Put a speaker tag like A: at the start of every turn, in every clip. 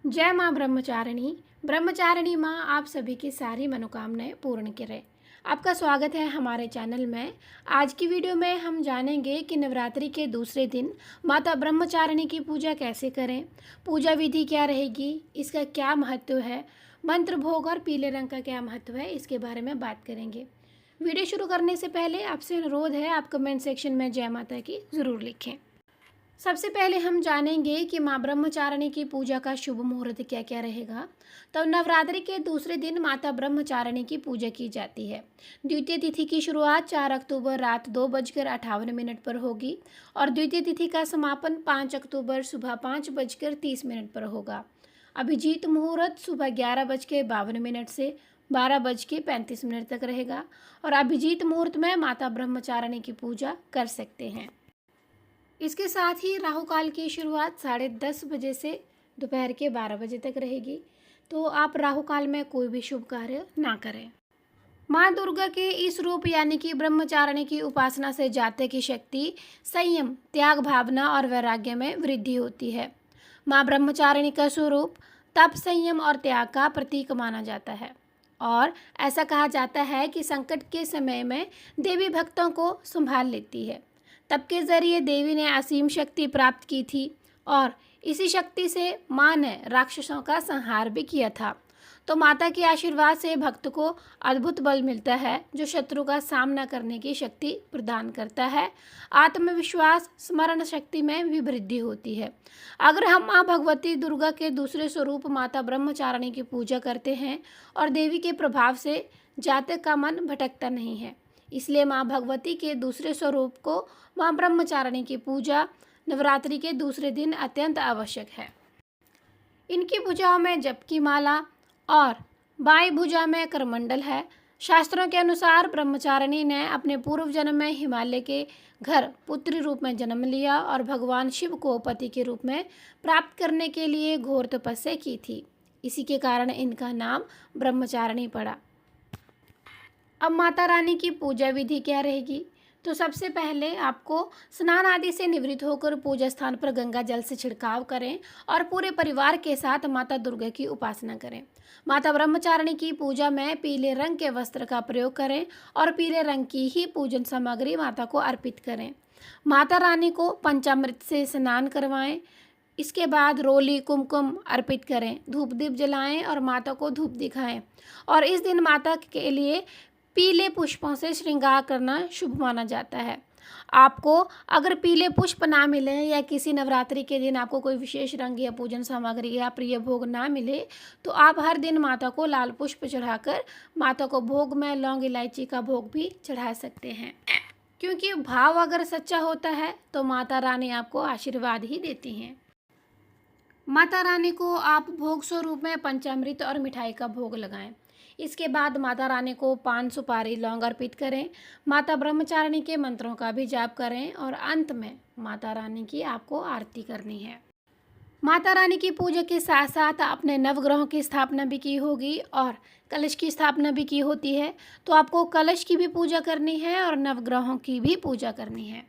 A: जय माँ ब्रह्मचारिणी। ब्रह्मचारिणी माँ आप सभी की सारी मनोकामनाएं पूर्ण करे। आपका स्वागत है हमारे चैनल में। आज की वीडियो में हम जानेंगे कि नवरात्रि के दूसरे दिन माता ब्रह्मचारिणी की पूजा कैसे करें, पूजा विधि क्या रहेगी, इसका क्या महत्व है, मंत्र भोग और पीले रंग का क्या महत्व है, इसके बारे में बात करेंगे। वीडियो शुरू करने से पहले आपसे अनुरोध है आप कमेंट सेक्शन में जय माता की ज़रूर लिखें। सबसे पहले हम जानेंगे कि माँ ब्रह्मचारिणी की पूजा का शुभ मुहूर्त क्या क्या रहेगा। तो नवरात्रि के दूसरे दिन माता ब्रह्मचारिणी की पूजा की जाती है। द्वितीय तिथि की शुरुआत 4 अक्टूबर रात 2:58 पर होगी और द्वितीय तिथि का समापन 5 अक्टूबर सुबह 5:30 पर होगा। अभिजीत मुहूर्त सुबह 11:52 से 12:35 तक रहेगा और अभिजीत मुहूर्त में माता ब्रह्मचारिणी की पूजा कर सकते हैं। इसके साथ ही राहु काल की शुरुआत 10:30 बजे से दोपहर के 12 बजे तक रहेगी, तो आप राहु काल में कोई भी शुभ कार्य ना करें। माँ दुर्गा के इस रूप यानी कि ब्रह्मचारिणी की उपासना से जाते की शक्ति, संयम, त्याग भावना और वैराग्य में वृद्धि होती है। माँ ब्रह्मचारिणी का स्वरूप तप, संयम और त्याग का प्रतीक माना जाता है और ऐसा कहा जाता है कि संकट के समय में देवी भक्तों को संभाल लेती है। तप के जरिए देवी ने असीम शक्ति प्राप्त की थी और इसी शक्ति से माँ ने राक्षसों का संहार भी किया था। तो माता के आशीर्वाद से भक्त को अद्भुत बल मिलता है जो शत्रु का सामना करने की शक्ति प्रदान करता है। आत्मविश्वास, स्मरण शक्ति में भी वृद्धि होती है। अगर हम माँ भगवती दुर्गा के दूसरे स्वरूप माता ब्रह्मचारिणी की पूजा करते हैं और देवी के प्रभाव से जातक का मन भटकता नहीं है, इसलिए माँ भगवती के दूसरे स्वरूप को माँ ब्रह्मचारिणी की पूजा नवरात्रि के दूसरे दिन अत्यंत आवश्यक है। इनकी भुजाओं में जप की माला और बाएं भुजा में करमंडल है। शास्त्रों के अनुसार ब्रह्मचारिणी ने अपने पूर्व जन्म में हिमालय के घर पुत्री रूप में जन्म लिया और भगवान शिव को पति के रूप में प्राप्त करने के लिए घोर तपस्या की थी। इसी के कारण इनका नाम ब्रह्मचारिणी पड़ा। अब माता रानी की पूजा विधि क्या रहेगी? तो सबसे पहले आपको स्नान आदि से निवृत्त होकर पूजा स्थान पर गंगा जल से छिड़काव करें और पूरे परिवार के साथ माता दुर्गा की उपासना करें। माता ब्रह्मचारिणी की पूजा में पीले रंग के वस्त्र का प्रयोग करें और पीले रंग की ही पूजन सामग्री माता को अर्पित करें। माता रानी को पंचामृत से स्नान करवाएं। इसके बाद रोली, कुमकुम अर्पित करें, धूप दीप जलाएं और माता को धूप दिखाएं। और इस दिन माता के लिए पीले पुष्पों से श्रृंगार करना शुभ माना जाता है। आपको अगर पीले पुष्प ना मिले या किसी नवरात्रि के दिन आपको कोई विशेष रंग या पूजन सामग्री या प्रिय भोग ना मिले, तो आप हर दिन माता को लाल पुष्प चढ़ाकर माता को भोग में लौंग इलायची का भोग भी चढ़ा सकते हैं, क्योंकि भाव अगर सच्चा होता है तो माता रानी आपको आशीर्वाद ही देती हैं। माता रानी को आप भोग स्वरूप में पंचामृत और मिठाई का भोग लगाएं। इसके बाद माता रानी को पान, सुपारी, लौंग अर्पित करें। माता ब्रह्मचारिणी के मंत्रों का भी जाप करें और अंत में माता रानी की आपको आरती करनी है। माता रानी की पूजा के साथ साथ आपने नवग्रहों की स्थापना भी की होगी और कलश की स्थापना भी की होती है, तो आपको कलश की भी पूजा करनी है और नवग्रहों की भी पूजा करनी है।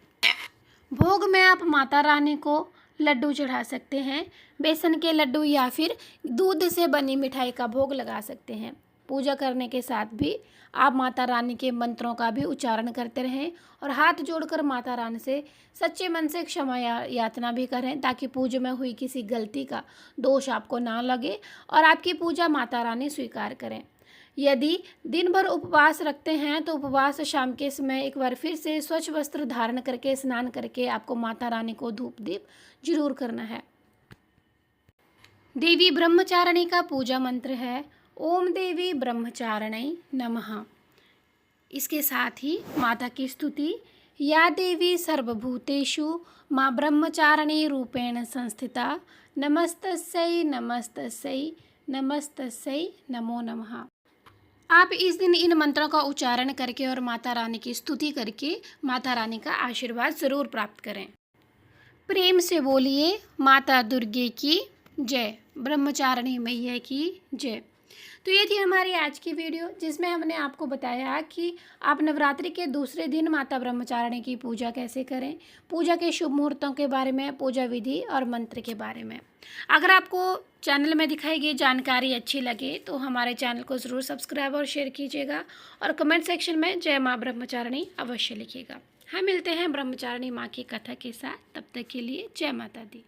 A: भोग में आप माता रानी को लड्डू चढ़ा सकते हैं, बेसन के लड्डू या फिर दूध से बनी मिठाई का भोग लगा सकते हैं। पूजा करने के साथ भी आप माता रानी के मंत्रों का भी उच्चारण करते रहें और हाथ जोड़कर माता रानी से सच्चे मन से क्षमा याचना भी करें, ताकि पूजा में हुई किसी गलती का दोष आपको ना लगे और आपकी पूजा माता रानी स्वीकार करें। यदि दिन भर उपवास रखते हैं तो उपवास शाम के समय एक बार फिर से स्वच्छ वस्त्र धारण करके स्नान करके आपको माता रानी को धूप दीप जरूर करना है। देवी ब्रह्मचारिणी का पूजा मंत्र है ओम देवी ब्रह्मचारिणी नमः। इसके साथ ही माता की स्तुति, या देवी सर्वभूतेषु माँ ब्रह्मचारिणी रूपेण संस्थिता नमस्तस्यै नमस्तस्यै नमस्तस्यै नमो नमः। आप इस दिन इन मंत्रों का उच्चारण करके और माता रानी की स्तुति करके माता रानी का आशीर्वाद ज़रूर प्राप्त करें। प्रेम से बोलिए माता दुर्गे की जय, ब्रह्मचारिणी मैया की जय। तो ये थी हमारी आज की वीडियो, जिसमें हमने आपको बताया कि आप नवरात्रि के दूसरे दिन माता ब्रह्मचारिणी की पूजा कैसे करें, पूजा के शुभ मुहूर्तों के बारे में, पूजा विधि और मंत्र के बारे में। अगर आपको चैनल में दिखाई गई जानकारी अच्छी लगे तो हमारे चैनल को ज़रूर सब्सक्राइब और शेयर कीजिएगा और कमेंट सेक्शन में जय माँ ब्रह्मचारिणी अवश्य लिखिएगा। हम मिलते हैं ब्रह्मचारिणी माँ की कथा के साथ, तब तक के लिए जय माता दी।